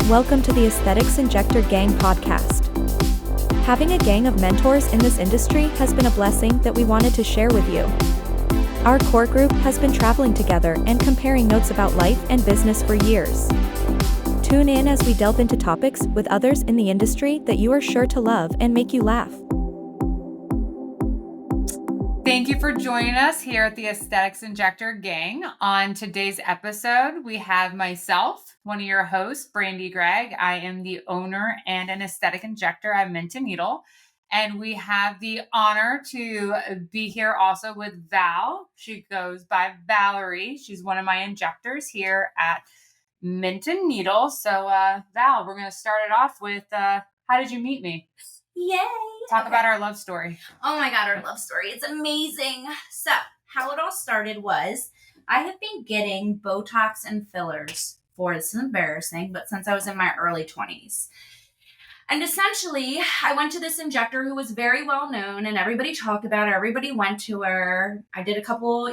Welcome to the Aesthetics Injector Gang podcast. Having a gang of mentors in this industry has been a blessing that we wanted to share with you. Our core group has been traveling together and comparing notes about life and business for years. Tune in as we delve into topics with others in the industry that you are sure to love and make you laugh. Thank you for joining us here at the Aesthetics Injector Gang. On today's episode, we have myself, one of your hosts, Brandi Gregge. I am the owner and an aesthetic injector at Mint and Needle. And we have the honor to be here also with Val. She goes by Valerie. She's one of my injectors here at Mint and Needle. So, Val, we're going to start it off with, how did you meet me? Yay! Talk about our love story. Oh my God, our love story. It's amazing. So, how it all started was I have been getting Botox and fillers for, this is embarrassing, but since I was in my early 20s. And essentially, I went to this injector who was very well known and everybody talked about her. Everybody went to her. I did a couple,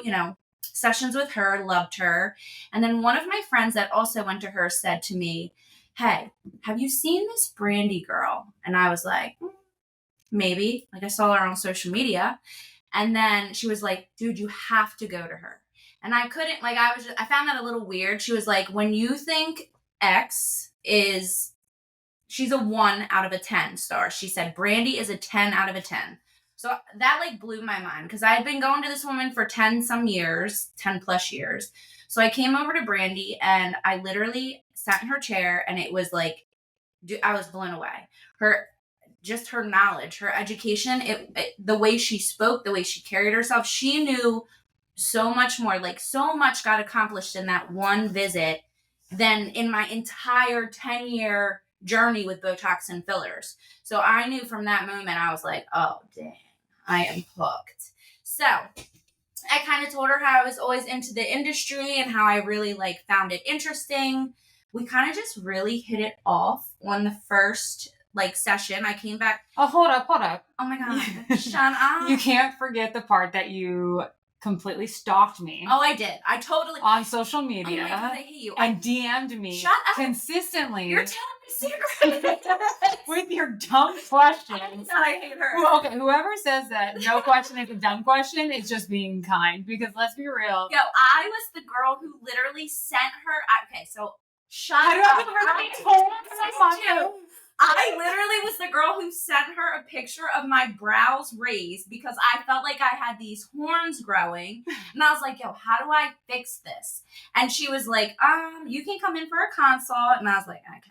sessions with her, loved her. And then one of my friends that also went to her said to me, "Hey, have you seen this Brandi girl?" And I was like, maybe. Like, I saw her on social media. And then she was like, "Dude, you have to go to her." And I couldn't, I found that a little weird. She was like, when you think X is, she's a 1 out of a 10 star. She said, Brandi is a 10 out of a 10. So that blew my mind because I had been going to this woman for 10 plus years. So I came over to Brandi and I literally sat in her chair and it was like, I was blown away. Her knowledge, her education, the way she spoke, the way she carried herself, she knew so much more, so much got accomplished in that one visit than in my entire 10-year journey with Botox and fillers. So I knew from that moment, I was like, oh, dang, I am hooked. So I kind of told her how I was always into the industry and how I really found it interesting. We kind of just really hit it off on the first session. I came back. Oh, hold up. Oh my God. Shut up. You can't forget the part that you completely stalked me. Oh, I did. I totally. On social media. Oh my God, I hate you. And DM'd me. Shut up. Consistently. You're telling me secrets. With your dumb questions. I hate her. Well, okay, whoever says that no question is a dumb question is just being kind. Because let's be real. Yo, I was the girl who literally sent her. Okay, so shut up. I literally was the girl who sent her a picture of my brows raised because I felt like I had these horns growing. And I was like, yo, how do I fix this? And she was like, you can come in for a consult. And I was like, okay.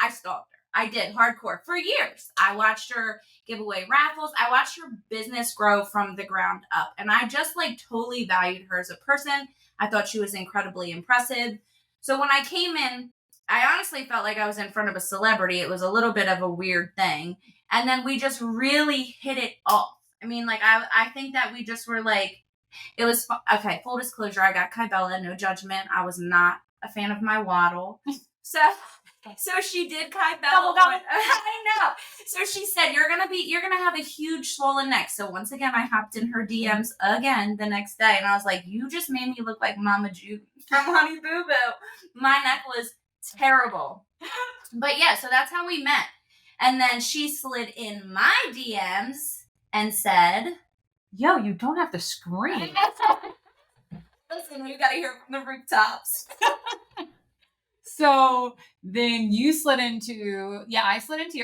I stalked her. I did hardcore for years. I watched her give away raffles. I watched her business grow from the ground up. And I just totally valued her as a person. I thought she was incredibly impressive. So when I came in, I honestly felt like I was in front of a celebrity. It was a little bit of a weird thing. And then we just really hit it off. I mean, I think that we just were it was, okay, full disclosure, I got Kybella, no judgment. I was not a fan of my waddle. So she did Kybella. I know. So she said, you're going to have a huge swollen neck. So once again, I hopped in her DMs again the next day. And I was like, you just made me look like Mama Ju from Honey Boo Boo. My neck was terrible. But yeah, so that's how we met. And then she slid in my DMs and said, yo, you don't have to scream. Listen, you gotta hear from the rooftops. So then you slid into, I slid into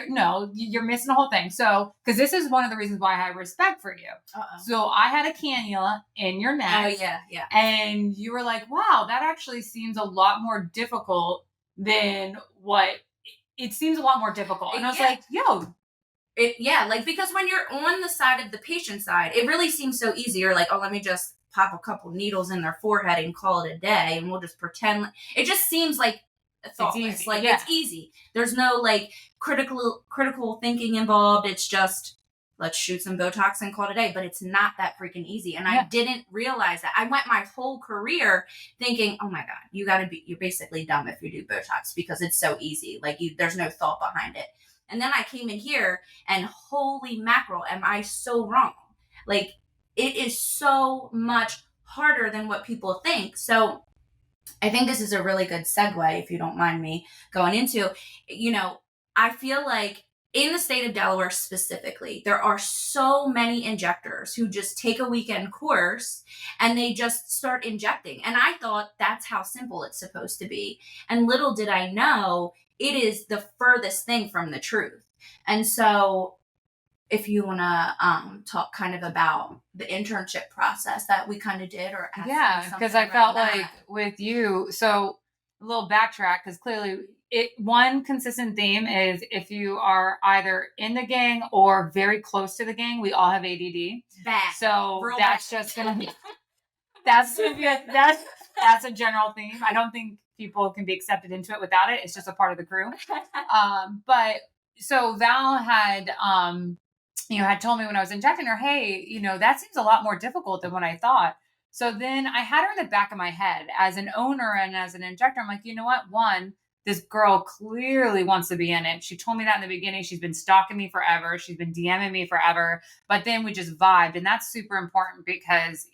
you're missing the whole thing. So, because this is one of the reasons why I have respect for you. Uh-oh. So I had a cannula in your neck. Oh, yeah. And you were like, wow, that actually seems a lot more difficult than what it seems a lot more difficult. And I was like, yo. Because when you're on the side of the patient side, it really seems so easy. You're like, oh, let me just pop a couple needles in their forehead and call it a day. And we'll just pretend. It just seems thoughtless. It's easy. There's no critical thinking involved. It's just, let's shoot some Botox and call it a day. But it's not that freaking easy. And I didn't realize that. I went my whole career thinking, oh my God, you're basically dumb if you do Botox because it's so easy. There's no thought behind it. And then I came in here and holy mackerel, am I so wrong? It is so much harder than what people think. So I think this is a really good segue, if you don't mind me going into, I feel like in the state of Delaware specifically, there are so many injectors who just take a weekend course and they just start injecting. And I thought that's how simple it's supposed to be. And little did I know, it is the furthest thing from the truth. And so if you want to talk kind of about the internship process that we kind of did, or ask yeah, because I felt like with you, so a little backtrack, because clearly one consistent theme is if you are either in the gang or very close to the gang, we all have ADD. Bad. So Real that's bad. just gonna be that's a general theme. I don't think people can be accepted into it without it. It's just a part of the crew. But so Val had had told me when I was injecting her, hey, that seems a lot more difficult than what I thought. So then I had her in the back of my head as an owner and as an injector. I'm like, you know what? One, this girl clearly wants to be in it. She told me that in the beginning. She's been stalking me forever. She's been DMing me forever. But then we just vibed. And that's super important because,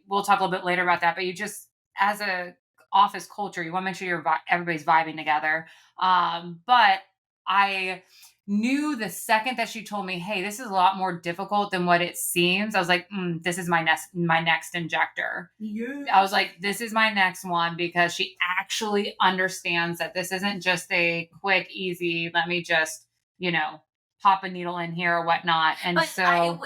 we'll talk a little bit later about that. But you just, as a office culture, you want to make sure everybody's vibing together. But I knew the second that she told me, hey, this is a lot more difficult than what it seems. I was like, this is my next injector. Yeah. I was like, this is my next one, because she actually understands that this isn't just a quick, easy, let me just, pop a needle in here or whatnot. And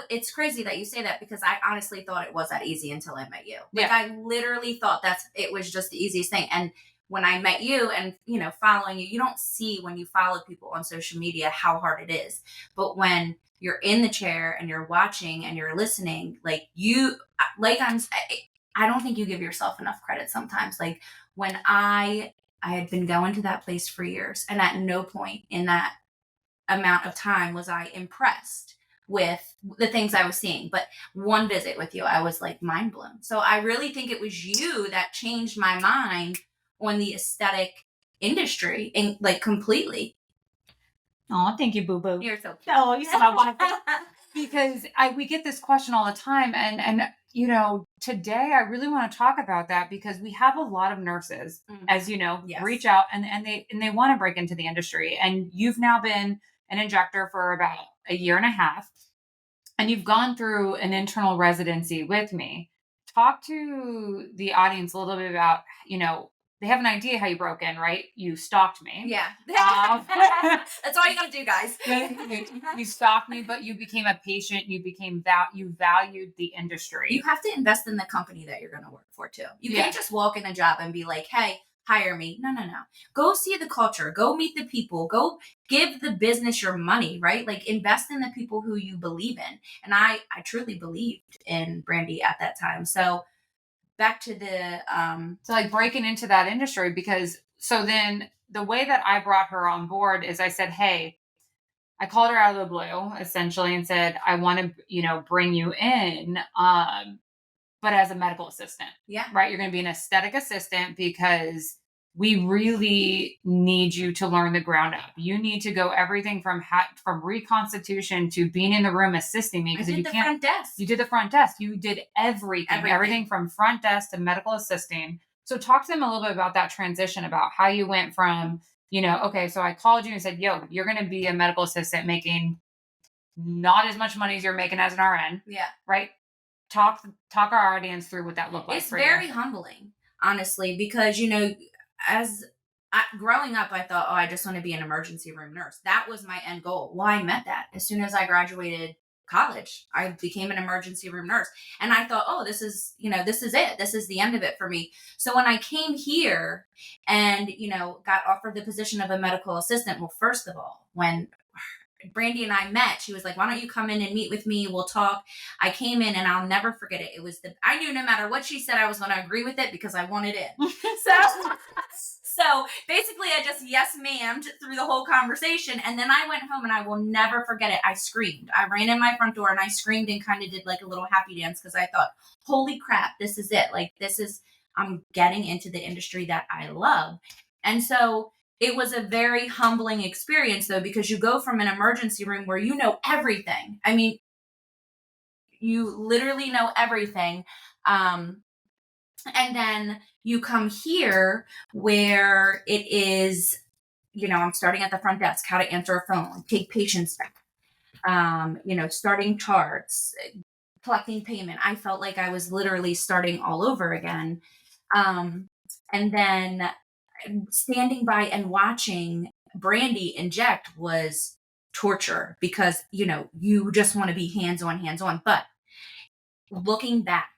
it's crazy that you say that, because I honestly thought it was that easy until I met you. Like, yeah. I literally thought it was just the easiest thing. And when I met you and, following you, you don't see when you follow people on social media how hard it is. But when you're in the chair and you're watching and you're listening, I don't think you give yourself enough credit sometimes. Like, when I had been going to that place for years, and at no point in that amount of time was I impressed with the things I was seeing. But one visit with you, I was like mind blown. So I really think it was you that changed my mind on the aesthetic industry, and completely. Oh, thank you, boo boo. You're so cute. Oh, you said I want to. Because we get this question all the time, and today I really want to talk about that, because we have a lot of nurses, as you know, yes, reach out and they want to break into the industry. And you've now been an injector for about a year and a half, and you've gone through an internal residency with me. Talk to the audience a little bit about, they have an idea how you broke in, right? You stalked me. Yeah. That's all you got to do, guys. You stalked me, but you became a patient. You valued the industry. You have to invest in the company that you're going to work for too. You can't just walk in a job and be like, hey, hire me. No. Go see the culture. Go meet the people. Go give the business your money, right? Like, invest in the people who you believe in. And I truly believed in Brandi at that time. So back to the breaking into that industry, because so then the way that I brought her on board is I said, hey, I called her out of the blue essentially and said, I want to, bring you in, but as a medical assistant. Yeah. Right. You're going to be an aesthetic assistant, because we really need you to learn the ground up. You need to go everything from reconstitution to being in the room assisting me. Because you front desk. You did the front desk. You did everything from front desk to medical assisting. So talk to them a little bit about that transition, about how you went from, okay, so I called you and said, yo, you're going to be a medical assistant making not as much money as you're making as an RN. Yeah. Right. Talk our audience through what that looked like. It's very humbling, honestly, because, growing up, I thought, I just want to be an emergency room nurse. That was my end goal. Well, I met that. As soon as I graduated college, I became an emergency room nurse. And I thought, this is it. This is the end of it for me. So when I came here and, got offered the position of a medical assistant, well, first of all, when Brandi and I met, she was like, why don't you come in and meet with me? We'll talk. I came in and I'll never forget it. I knew no matter what she said, I was going to agree with it because I wanted it. So basically I just yes ma'amed through the whole conversation. And then I went home and I will never forget it. I screamed. I ran in my front door and I screamed and kind of did like a little happy dance, because I thought, holy crap, this is it. Like, I'm getting into the industry that I love. And so it was a very humbling experience, though, because you go from an emergency room where you know everything. I mean, you literally know everything. And then you come here where it is, I'm starting at the front desk, how to answer a phone, take patients back, starting charts, collecting payment. I felt like I was literally starting all over again. Um, and then standing by and watching Brandi inject was torture because, you just want to be hands on, hands on. But looking back,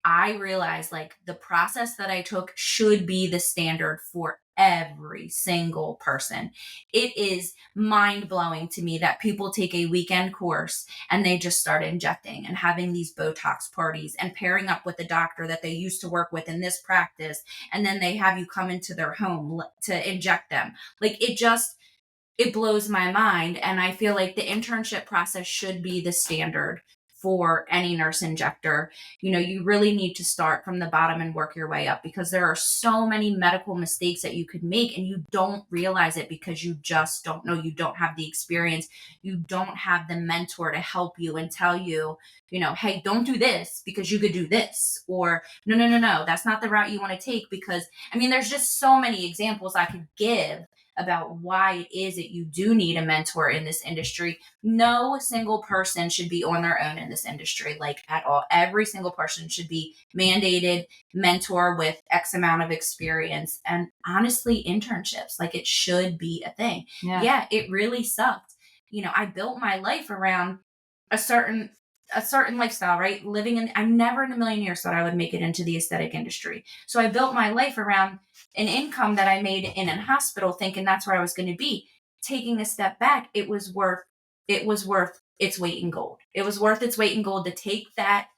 I realized like the process that I took should be the standard for every single person. It is mind blowing to me that people take a weekend course and they just start injecting and having these Botox parties and pairing up with the doctor that they used to work with in this practice. And then they have you come into their home to inject them. Like it blows my mind. And I feel like the internship process should be the standard for any nurse injector. You really need to start from the bottom and work your way up because there are so many medical mistakes that you could make and you don't realize it because you just don't know. You don't have the experience. You don't have the mentor to help you and tell you, hey, don't do this because you could do this. Or no, that's not the route you want to take because, there's just so many examples I could give about why it is that you do need a mentor in this industry. No single person should be on their own in this industry, like at all. Every single person should be mandated mentor with X amount of experience. And honestly, internships, like it should be a thing. Yeah, it really sucked. I built my life around a certain lifestyle, right? I never in a million years thought I would make it into the aesthetic industry. So I built my life around an income that I made in a hospital thinking that's where I was going to be. Taking a step back, it was worth its weight in gold. It was worth its weight in gold to take that,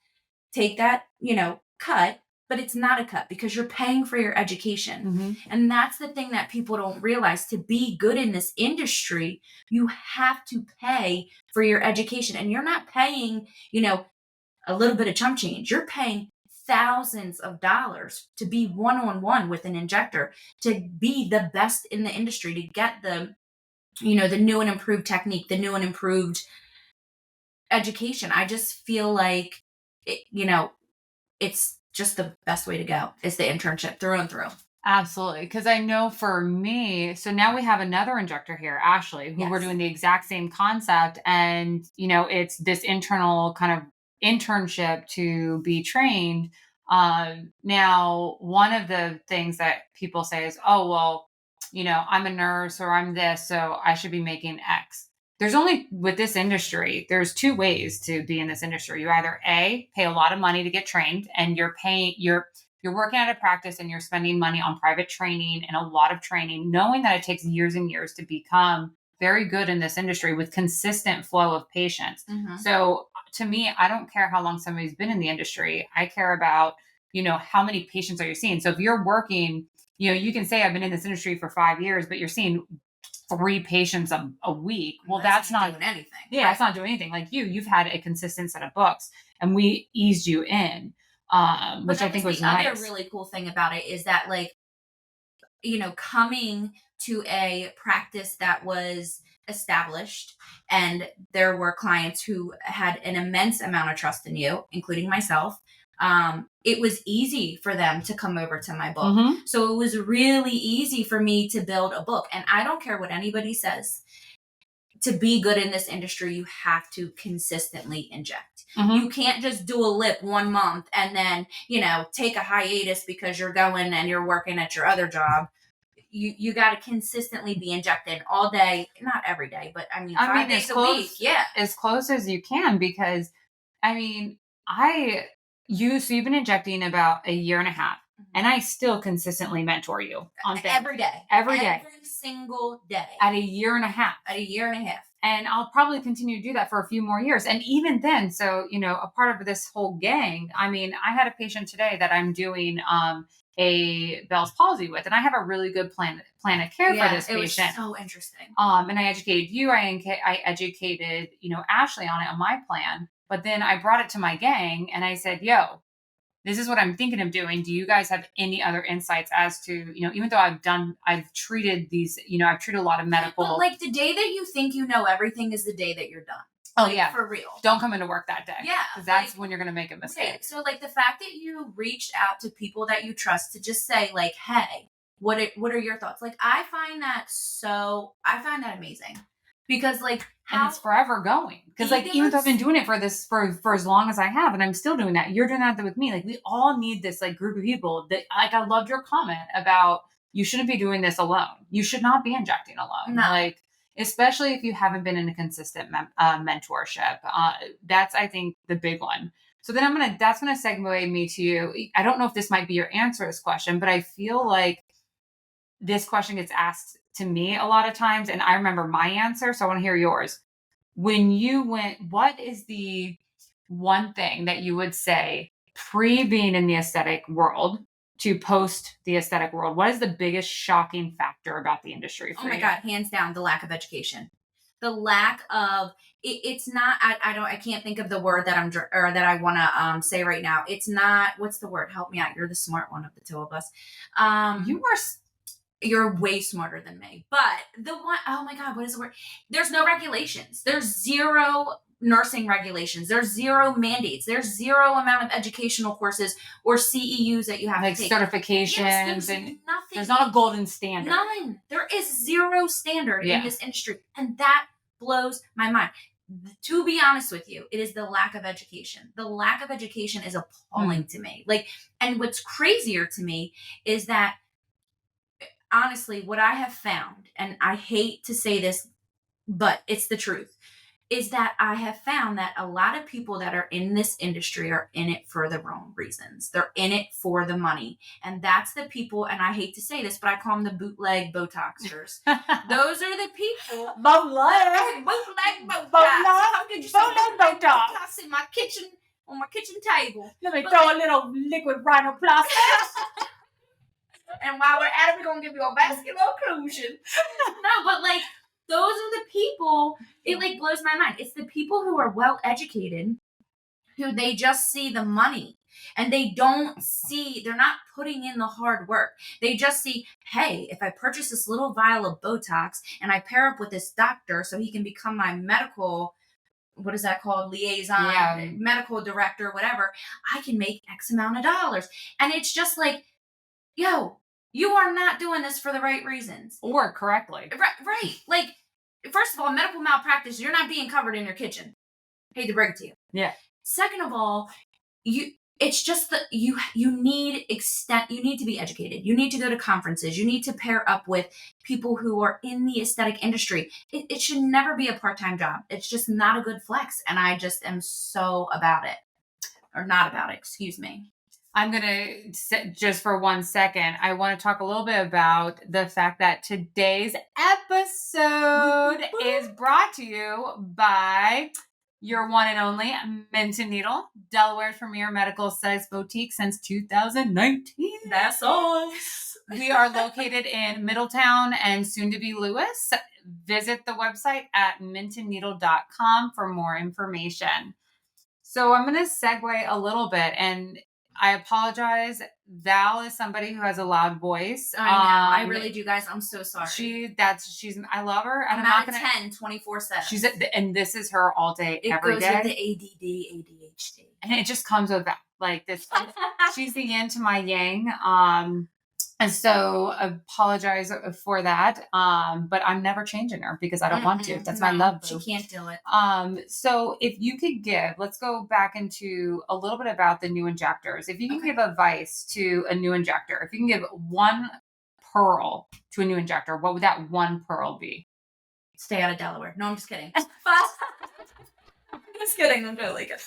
cut, but it's not a cut because you're paying for your education. Mm-hmm. And that's the thing that people don't realize. To be good in this industry, you have to pay for your education. And you're not paying, a little bit of chump change. You're paying thousands of dollars to be one-on-one with an injector, to be the best in the industry, to get the new and improved technique, the new and improved education. I just feel like it's just the best way to go is the internship through and through. Absolutely. Because I know for me, so now we have another injector here, Ashley, who we're doing the exact same concept. And, it's this internal kind of internship to be trained. Now, one of the things that people say is, oh, well, I'm a nurse or I'm this, so I should be making X. There's only, with this industry, there's two ways to be in this industry. You either pay a lot of money to get trained and you're working at a practice and you're spending money on private training and a lot of training, knowing that it takes years and years to become very good in this industry with consistent flow of patients. Mm-hmm. So to me, I don't care how long somebody's been in the industry. I care about, how many patients are you seeing? So if you're working, you can say I've been in this industry for 5 years, but you're seeing 3 patients a week. Well, that's not doing anything. Yeah, it's not doing anything. Like you've had a consistent set of books and we eased you in. Which I think was nice. The other really cool thing about it is that, like, coming to a practice that was established and there were clients who had an immense amount of trust in you, including myself, it was easy for them to come over to my book. Mm-hmm. So it was really easy for me to build a book. And I don't care what anybody says. To be good in this industry, you have to consistently inject. Mm-hmm. You can't just do a lip 1 month and then, take a hiatus because you're going and you're working at your other job. You got to consistently be injecting all day, not every day, but 5 days a week. Yeah. As close as you can, because you've been injecting about 1.5 years, and I still consistently mentor you on things. Every day. Every single day. At 1.5 years. At 1.5 years. And I'll probably continue to do that for a few more years. And even then, so, a part of this whole gang, I had a patient today that I'm doing a Bell's palsy with, and I have a really good plan of care for this patient. It was so interesting. And I educated you, I educated, Ashley on it on my plan, but then I brought it to my gang and I said, yo, this is what I'm thinking of doing. Do you guys have any other insights as to, even though I've treated these, I've treated a lot of medical. But like the day that you think you know everything is the day that you're done. Oh, yeah. For real. Don't come into work that day. Yeah. Because that's when you're going to make a mistake. Right. So like the fact that you reached out to people that you trust to just say like, hey, what are your thoughts? Like, I find that amazing because like and it's forever going. Because like, even though I've been doing it for as long as I have, and I'm still doing that, you're doing that with me. Like we all need this like group of people that like, I loved your comment about you shouldn't be doing this alone. You should not be injecting alone. No. Like, especially if you haven't been in a consistent mentorship. That's, I think, the big one. So then that's going to segue me to you. I don't know if this might be your answer to this question, but I feel like this question gets asked to me a lot of times. And I remember my answer. So I want to hear yours. When you went, what is the one thing that you would say pre being in the aesthetic world to post the aesthetic world? What is the biggest shocking factor about the industry for you? Oh my God, hands down, the lack of education. The lack of it's not. I can't think of the word that I want to say right now. It's not. What's the word? Help me out. You're the smart one of the two of us. You're way smarter than me. But the one, oh my God, what is the word? There's no regulations. There's zero nursing regulations. There's zero mandates. There's zero amount of educational courses or CEUs that you have like to take. Certifications. Yes, and nothing. There's not a golden standard. None. There is zero standard in this industry. And that blows my mind. To be honest with you, it is the lack of education. The lack of education is appalling to me. Like, and what's crazier to me is that honestly, what I have found, and I hate to say this, but it's the truth, is that I have found that a lot of people that are in this industry are in it for the wrong reasons. They're in it for the money. And that's the people, and I hate to say this, but I call them the bootleg Botoxers. Those are the people. Bootleg Bootleg Botox. How did you say Botox in my kitchen, on my kitchen table? Let me throw a little liquid rhinoplasty. And while we're at it, we're going to give you a vascular occlusion. No, but like, those are the people, it like blows my mind. It's the people who are well educated, who they just see the money and they're not putting in the hard work. They just see, hey, if I purchase this little vial of Botox and I pair up with this doctor so he can become my medical, what is that called? Liaison, medical director, whatever, I can make X amount of dollars. And it's just like, yo, you are not doing this for the right reasons. Or correctly. Right. Like, first of all, medical malpractice, you're not being covered in your kitchen. Hate to break it to you. Yeah. Second of all, it's just that you need to be educated. You need to go to conferences. You need to pair up with people who are in the aesthetic industry. It should never be a part-time job. It's just not a good flex. And I just am so about it. Or not about it, excuse me. I'm going to, just for 1 second, I want to talk a little bit about the fact that today's episode is brought to you by your one and only Mint & Needle, Delaware's premier medical aesthetics boutique since 2019. That's us. We are located in Middletown and soon to be Lewis. Visit the website at mintandneedle.com for more information. So I'm going to segue a little bit, and I apologize. Val is somebody who has a loud voice. I know. I really do, guys. I'm so sorry. I love her. And I'm not going to 10, 24/7. And this is her all day, every day. It goes with the ADD, ADHD. And it just comes with that. Like this, she's the yin to my yang. And so I apologize for that. But I'm never changing her because I don't want to. That's my love. She can't do it. So if you could let's go back into a little bit about the new injectors. If you can give advice to a new injector, if you can give one pearl to a new injector, what would that one pearl be? Stay out of Delaware. No, I'm just kidding. I'm just kidding. I'm totally good.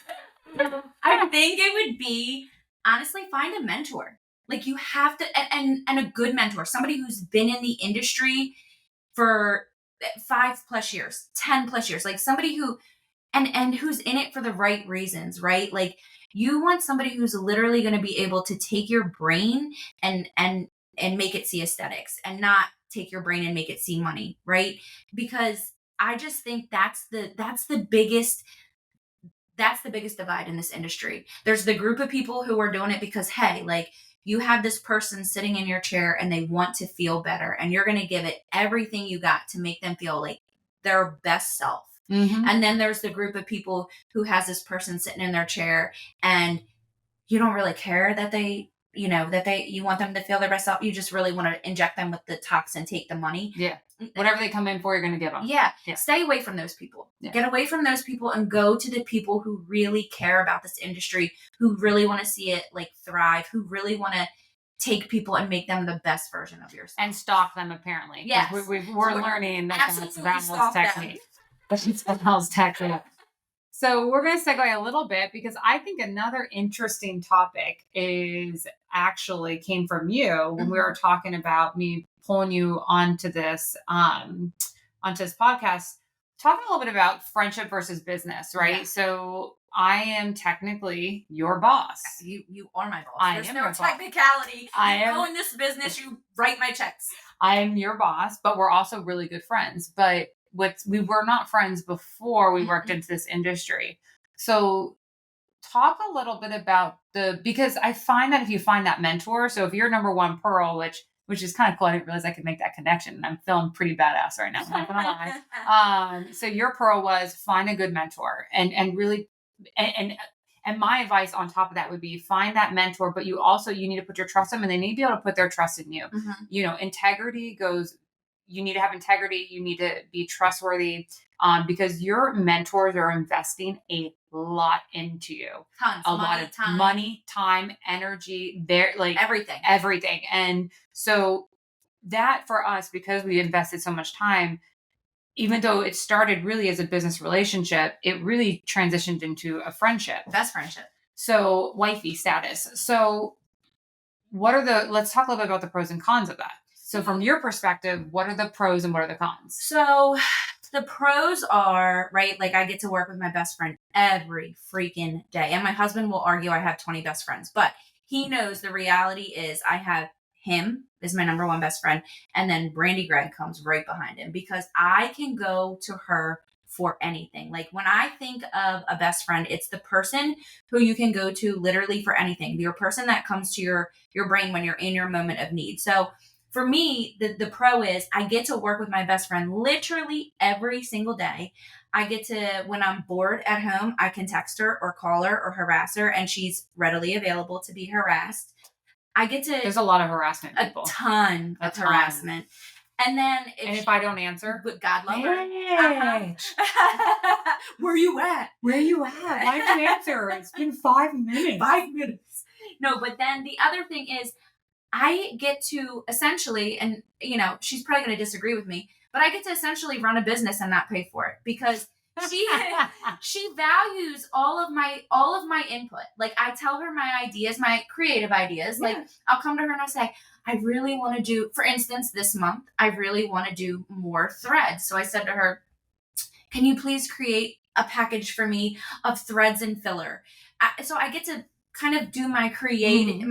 I think it would be, honestly, find a mentor. Like you have to, and a good mentor, somebody who's been in the industry for 5+ years, 10+ years, like somebody who, and who's in it for the right reasons, right? Like you want somebody who's literally going to be able to take your brain and make it see aesthetics and not take your brain and make it see money, right? Because I just think that's the biggest that's the biggest divide in this industry. There's the group of people who are doing it because, hey, like, you have this person sitting in your chair and they want to feel better, and you're going to give it everything you got to make them feel like their best self. And then there's the group of people who has this person sitting in their chair and you don't really care that they, you want them to feel their best self. You just really want to inject them with the toxin, take the money. Yeah. Whatever they come in for, you're going to give them. Yeah. Stay away from those people. Yeah. Get away from those people and go to the people who really care about this industry, who really want to see it like thrive, who really want to take people and make them the best version of yourself. And stalk them, apparently. Yes. We're learning that that's Val's technique. That's Val's technique. So we're going to segue a little bit because I think another interesting topic actually came from you when we were talking about me pulling you onto this podcast, talking a little bit about friendship versus business, right? Yeah. So I am technically your boss. You are my boss. There's no technicality. You go in this business, you write my checks. I am your boss, but we're also really good friends. But we were not friends before we worked into this industry. So talk a little bit about because I find that if you find that mentor, so if you're number one Pearl, which is kind of cool. I didn't realize I could make that connection. And I'm feeling pretty badass right now. I'm not gonna lie. So your Pearl was find a good mentor and really, and my advice on top of that would be find that mentor, but you need to put your trust in them and they need to be able to put their trust in you. Integrity goes, you need to have integrity. You need to be trustworthy because your mentors are investing a lot into you. Tons. A lot of money, time, energy, everything. And so that for us, because we invested so much time, even though it started really as a business relationship, it really transitioned into a friendship. Best friendship. So wifey status. So let's talk a little bit about the pros and cons of that. So from your perspective, what are the pros and what are the cons? So the pros are, right, like I get to work with my best friend every freaking day. And my husband will argue I have 20 best friends, but he knows the reality is I have him is my number one best friend. And then Brandi Gregge comes right behind him because I can go to her for anything. Like when I think of a best friend, it's the person who you can go to literally for anything. Your person that comes to your brain when you're in your moment of need. So for me, the pro is I get to work with my best friend literally every single day. I get to, when I'm bored at home, I can text her or call her or harass her, and she's readily available to be harassed. There's a lot of harassment people. A ton of harassment. And then if I don't answer, but God love her. Where you at? Why don't you answer? It's been 5 minutes. 5 minutes. No, but then the other thing is I get to essentially, and she's probably going to disagree with me, but I get to essentially run a business and not pay for it because she values all of my input. Like I tell her my ideas, my creative ideas. Yeah. Like I'll come to her and I'll say, I really want to do, for instance, this month, I really want to do more threads. So I said to her, can you please create a package for me of threads and filler? So I get to kind of do my creative.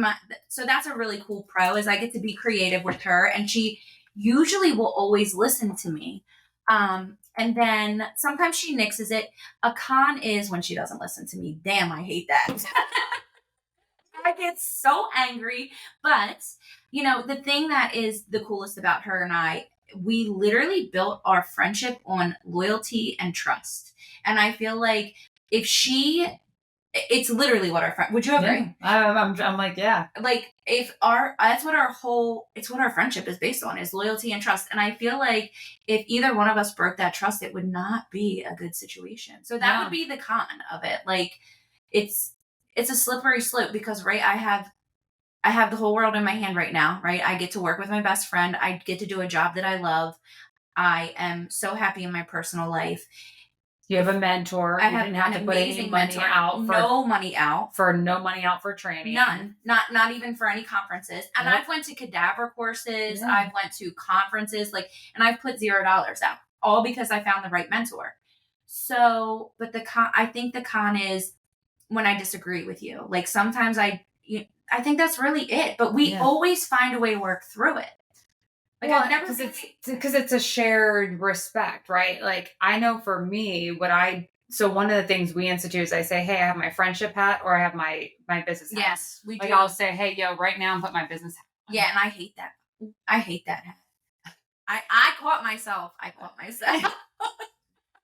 So that's a really cool pro is I get to be creative with her, and she usually will always listen to me. And then sometimes she nixes it. A con is when she doesn't listen to me. Damn, I hate that. I get so angry. But, the thing that is the coolest about her and I, we literally built our friendship on loyalty and trust. And I feel like it's literally what our friend, would you agree? Yeah. I'm like, yeah. Like that's what it's what our friendship is based on is loyalty and trust. And I feel like if either one of us broke that trust, it would not be a good situation. So that would be the con of it. Like it's a slippery slope because, right, I have the whole world in my hand right now, right? I get to work with my best friend. I get to do a job that I love. I am so happy in my personal life. You have a mentor. I didn't have to put any money out. No money out for training. None. Not even for any conferences. And I've went to cadaver courses. Yeah. I've went to conferences, and I've put $0 out, all because I found the right mentor. So, but I think the con is when I disagree with you. Like sometimes I think that's really it. But we always find a way to work through it. Because it's a shared respect, right? Like I know for me, what I so one of the things we institute is I say, hey, I have my friendship hat or I have my business hat. Yes, we do. Like I'll say, hey, yo, right now I'm putting my business hat on. Yeah, and I hate that. I hate that hat. I caught myself.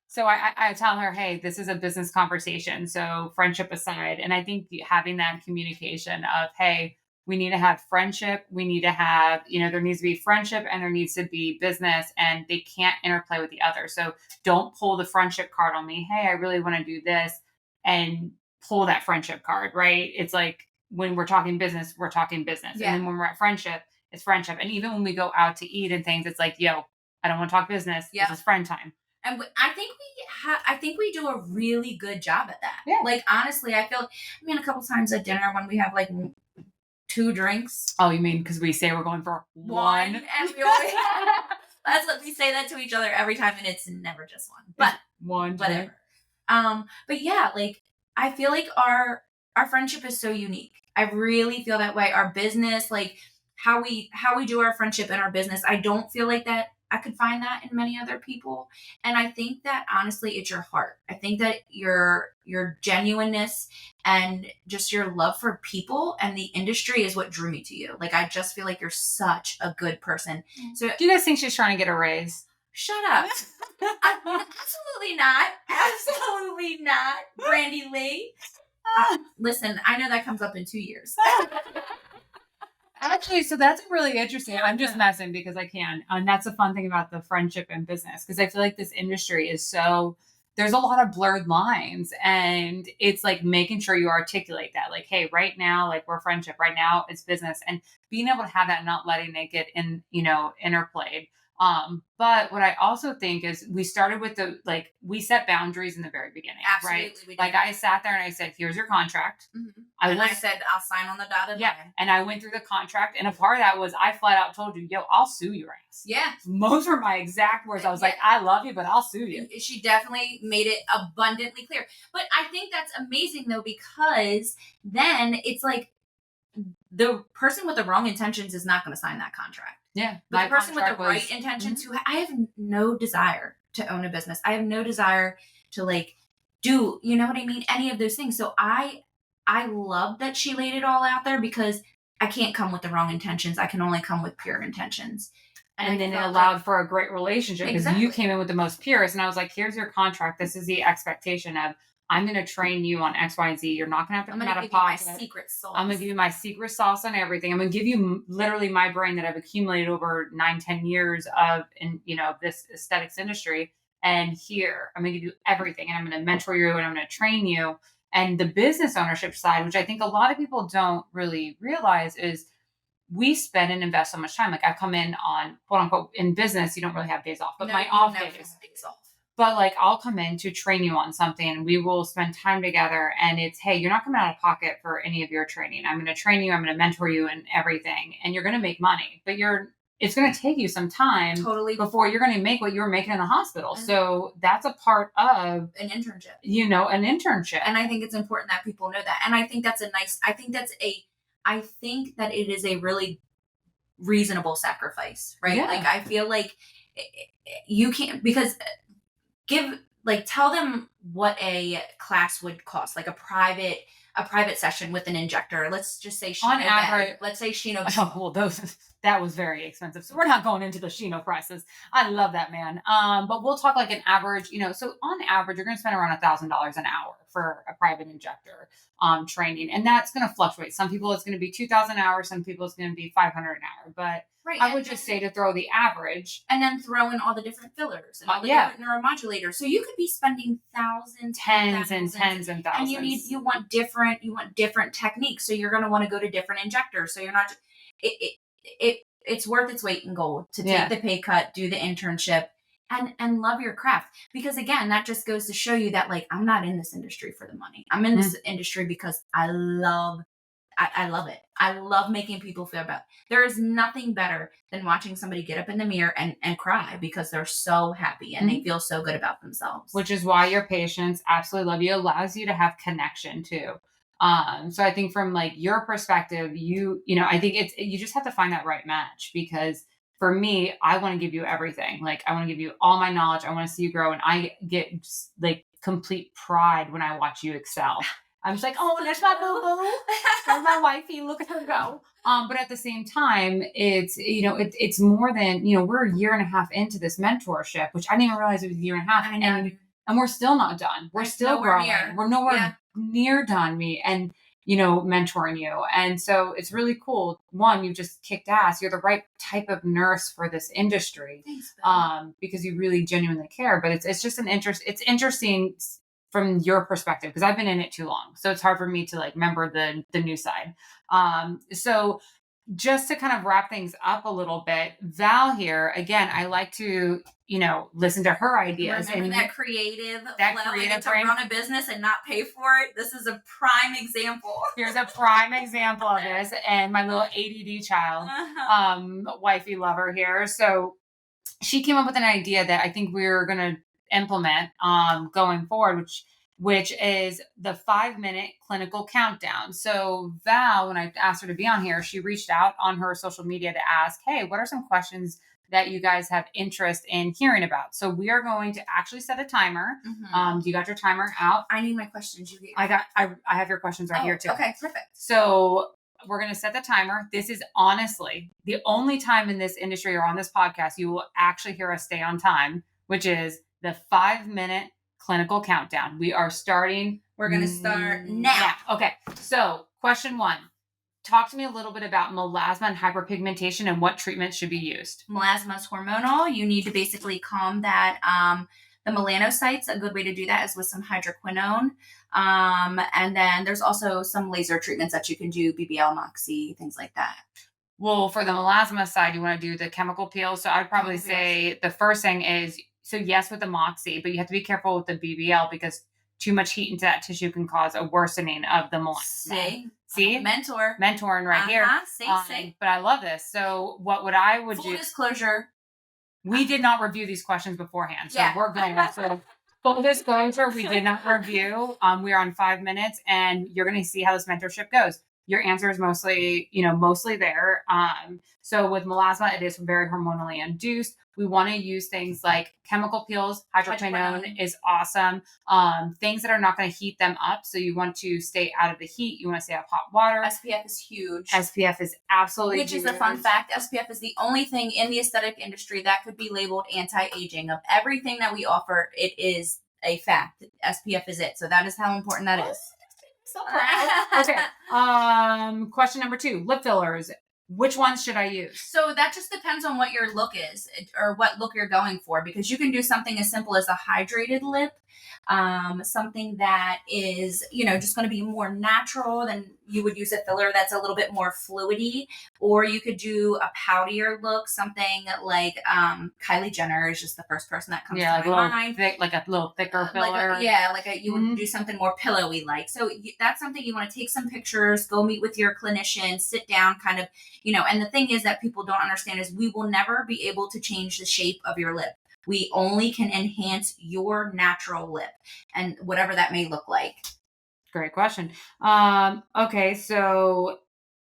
So I tell her, hey, this is a business conversation. So friendship aside. And I think having that communication of, hey, we need to have friendship. We need to have, there needs to be friendship and there needs to be business, and they can't interplay with the other. So don't pull the friendship card on me. Hey, I really want to do this, and pull that friendship card, right? It's like when we're talking business, we're talking business. Yeah. And then when we're at friendship, it's friendship. And even when we go out to eat and things, it's like, yo, I don't want to talk business. Yeah. This is friend time. And I think we do a really good job at that. Yeah. Like, honestly, a couple times at dinner when we have like 2 drinks. Oh, you mean because we say we're going for one? And we always that's what we say that to each other every time, and it's never just one. But one, whatever. But yeah, like I feel like our friendship is so unique. I really feel that way. Our business, like how we do our friendship and our business, I don't feel like that I could find that in many other people. And I think that honestly, it's your heart. I think that your genuineness and just your love for people and the industry is what drew me to you. Like, I just feel like you're such a good person. So do you guys think she's trying to get a raise? Shut up. Absolutely not. Absolutely not, Brandi Lee. Listen, I know that comes up in 2 years. Actually, so that's really interesting. I'm just messing because I can. And that's the fun thing about the friendship and business, because I feel like this industry is there's a lot of blurred lines, and it's like making sure you articulate that. Like, hey, right now, like we're friendship. Right now it's business, and being able to have that, not letting it get interplayed. But what I also think is we started with we set boundaries in the very beginning. Absolutely, right? we did. Like I sat there and I said, here's your contract. Mm-hmm. I said, I'll sign on the dotted line. And I went through the contract, and a part of that was I flat out told you, yo, I'll sue your ass. Yeah. Those were my exact words. I was like, I love you, but I'll sue you. She definitely made it abundantly clear. But I think that's amazing though, because then it's like the person with the wrong intentions is not going to sign that contract. Yeah. But the person with the right intentions, who I have no desire to own a business. I have no desire to do, you know what I mean? Any of those things. So I love that she laid it all out there, because I can't come with the wrong intentions. I can only come with pure intentions. And then it allowed for a great relationship, because you came in with the most purest. And I was like, here's your contract. This is the expectation of, I'm going to train you on X, Y, and Z. You're not going to have to come out of pocket. My secret sauce. I'm going to give you my secret sauce on everything. I'm going to give you literally my brain that I've accumulated over 9-10 years of, this aesthetics industry. And here, I'm going to give you everything. And I'm going to mentor you, and I'm going to train you. And the business ownership side, which I think a lot of people don't really realize, is we spend and invest so much time. Like I come in on quote unquote in business, you don't really have days off, but my off days. But like I'll come in to train you on something, and we will spend time together, and it's, hey, you're not coming out of pocket for any of your training. I'm going to train you. I'm going to mentor you and everything, and you're going to make money, but it's going to take you some time before you're going to make what you were making in the hospital. Mm-hmm. So that's a part of an internship, an internship. And I think it's important that people know that. And I think I think that it is a really reasonable sacrifice, right? Yeah. Like, I feel like you can't, because tell them what a class would cost, like a private session with an injector. Let's just say on average, let's say Shino. Oh, well, that was very expensive. So we're not going into the Shino prices. I love that, man. But we'll talk like an average, so on average, you're going to spend around $1,000 an hour for a private injector training. And that's going to fluctuate. Some people it's going to be 2,000 hours. Some people it's going to be 500 an hour. But right. I would just say to throw the average. And then throw in all the different fillers and all the different neuromodulators. So you could be spending tens and thousands. And you want different techniques. So you're going to want to go to different injectors. So you're not, it's worth its weight in gold to take the pay cut, do the internship, and love your craft. Because again, that just goes to show you that I'm not in this industry for the money. I'm in this industry because I love it. I love making people feel better. There is nothing better than watching somebody get up in the mirror and cry because they're so happy and they feel so good about themselves. Which is why your patients absolutely love you. It allows you to have connection too. So I think from your perspective, I think you just have to find that right match, because for me, I want to give you everything. I want to give you all my knowledge. I want to see you grow. And I get complete pride when I watch you excel. I'm just like, oh, there's my boo-boo. There's my wifey. Look at her go. But at the same time, it's more than, we're a year and a half into this mentorship, which I didn't even realize it was a year and a half. I know. And we're still not done. We're still growing. We're nowhere near done, mentoring you. And so it's really cool. One, you just kicked ass. You're the right type of nurse for this industry. Thanks, because you really genuinely care. But it's just it's interesting from your perspective, because I've been in it too long. So it's hard for me to remember the new side. So just to kind of wrap things up a little bit, Val here, again, I like to, listen to her ideas. Remember and that creative creative to run a business and not pay for it? This is a prime example. Here's a prime example of this. And my little ADD child, wifey lover here. So she came up with an idea that I think we're going to implement going forward, which is the 5-minute clinical countdown. So Val, when I asked her to be on here, she reached out on her social media to ask, hey, what are some questions that you guys have interest in hearing about? So we are going to actually set a timer. You got your timer out? I need my questions. I have your questions right here too. Okay, perfect. So we're going to set the timer. This is honestly the only time in this industry or on this podcast you will actually hear us stay on time, which is the 5-minute clinical countdown. We are starting. We're going to start now. Okay. So question 1, talk to me a little bit about melasma and hyperpigmentation and what treatments should be used. Melasma is hormonal. You need to basically calm that. The melanocytes, a good way to do that is with some hydroquinone. And then there's also some laser treatments that you can do, BBL, Moxie, things like that. Well, for the melasma side, you want to do the chemical peel. So I'd probably say the first thing is, so yes, with the Moxie, but you have to be careful with the BBL because too much heat into that tissue can cause a worsening of the melasma. See? Mentoring right here. See. But I love this. So what would I do? Full disclosure. We did not review these questions beforehand. So we're going to. Full disclosure, we did not review. We're on 5 minutes and you're going to see how this mentorship goes. Your answer is mostly there. So with melasma, it is very hormonally induced. We want to use things like chemical peels. Hydroquinone is awesome. Things that are not going to heat them up. So you want to stay out of the heat. You want to stay out of hot water. SPF is huge. SPF is absolutely huge. Which is a fun fact. SPF is the only thing in the aesthetic industry that could be labeled anti-aging. Of everything that we offer, it is a fact. SPF is it. So that is how important that is. So proud. Okay. Question number 2, lip fillers. Which ones should I use? So that just depends on what your look is or what look you're going for, because you can do something as simple as a hydrated lip, something that is, just going to be more natural than you would use a filler that's a little bit more fluidy, or you could do a poutier look, something like Kylie Jenner is just the first person that comes to my mind. Like a little thicker filler. You would do something more pillowy like. So that's something you want to take some pictures, go meet with your clinician, sit down kind of, and the thing is that people don't understand is we will never be able to change the shape of your lip. We only can enhance your natural lip and whatever that may look like. Great question. Okay, so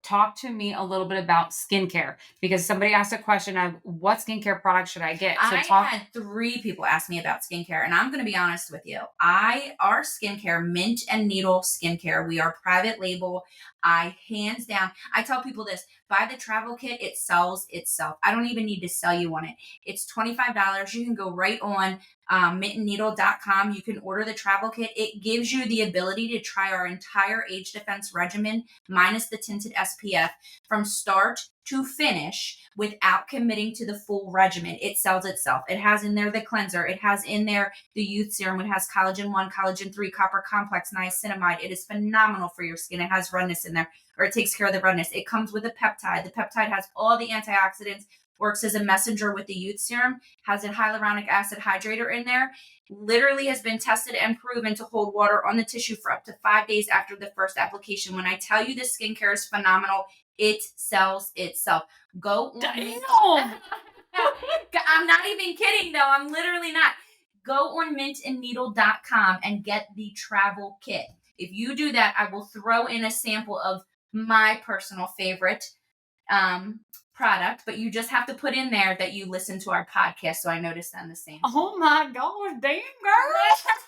talk to me a little bit about skincare, because somebody asked a question of what skincare product should I get? So I had 3 people ask me about skincare, and I'm going to be honest with you. Our skincare, Mint and Needle Skincare, we are private label. Hands down, I tell people this, buy the travel kit, it sells itself. I don't even need to sell you on it. It's $25. You can go right on mintandneedle.com. You can order the travel kit. It gives you the ability to try our entire age defense regimen minus the tinted SPF from start to finish without committing to the full regimen. It sells itself. It has in there the cleanser. It has in there the youth serum. It has collagen 1, collagen 3, copper complex, niacinamide. It is phenomenal for your skin. It has redness in there, or it takes care of the redness. It comes with a peptide. The peptide has all the antioxidants, works as a messenger with the youth serum, has a hyaluronic acid hydrator in there, literally has been tested and proven to hold water on the tissue for up to 5 days after the first application. When I tell you this skincare is phenomenal, it sells itself. Go. Damn. I'm not even kidding though. I'm literally not. Go on mintandneedle.com and get the travel kit. If you do that, I will throw in a sample of my personal favorite product, but you just have to put in there that you listen to our podcast. So I noticed on the same. Oh my gosh, damn girl.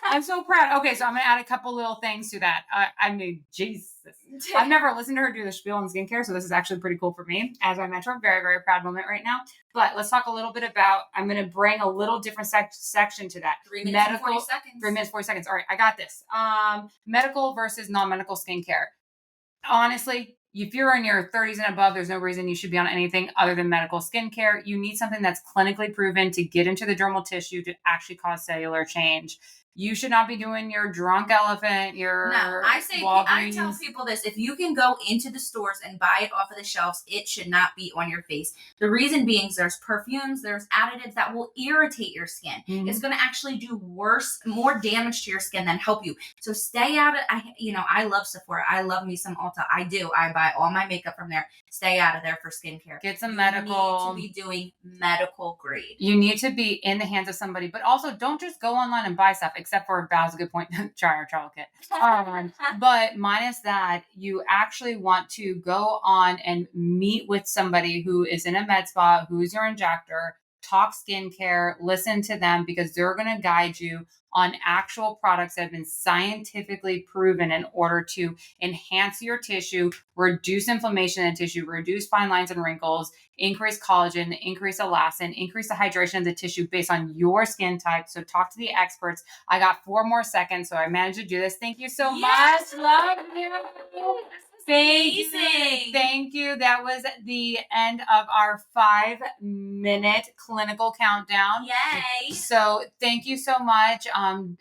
I'm so proud. Okay, so I'm going to add a couple little things to that. I mean, Jesus. I've never listened to her do the spiel on skincare, so this is actually pretty cool for me. As I mentioned, very, very proud moment right now. But let's talk a little bit about, I'm going to bring a little different section to that. 3 minutes and 40 seconds. 3 minutes, 40 seconds. All right, I got this. Medical versus non-medical skincare. Honestly, if you're in your 30s and above, there's no reason you should be on anything other than medical skincare. You need something that's clinically proven to get into the dermal tissue to actually cause cellular change. You should not be doing your drunk elephant, your Walgreens. I tell people this, if you can go into the stores and buy it off of the shelves, it should not be on your face. The reason being is there's perfumes, there's additives that will irritate your skin. Mm-hmm. It's going to actually do more damage to your skin than help you. So stay out of, I love Sephora. I love me some Ulta. I do. I buy all my makeup from there. Stay out of there for skincare. Get some medical. You need to be doing medical grade. You need to be in the hands of somebody, but also don't just go online and buy stuff. Except for, that was a good point, try our trial kit. But minus that, you actually want to go on and meet with somebody who is in a med spa, who's your injector, talk skincare, listen to them, because they're going to guide you on actual products that have been scientifically proven in order to enhance your tissue, reduce inflammation in the tissue, reduce fine lines and wrinkles, increase collagen, increase elastin, increase the hydration of the tissue based on your skin type. So talk to the experts. I got 4 more seconds, so I managed to do this. Thank you so much. Love you. Thank you. That was the end of our 5-minute clinical countdown. Yay. So thank you so much.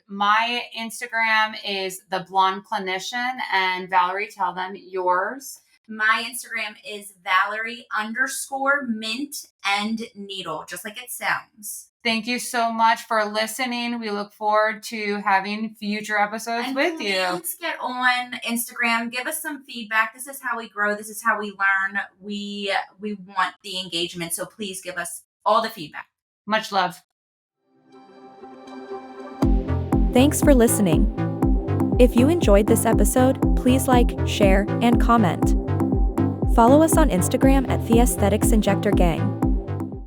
My Instagram is The Blonde Clinician, and Valerie, tell them yours. My Instagram is Valerie_mint_and_needle, just like it sounds. Thank you so much for listening. We look forward to having future episodes with you. Please get on Instagram. Give us some feedback. This is how we grow. This is how we learn. We want the engagement. So please give us all the feedback. Much love. Thanks for listening. If you enjoyed this episode, please like, share, and comment. Follow us on Instagram at The Aesthetics Injector Gang.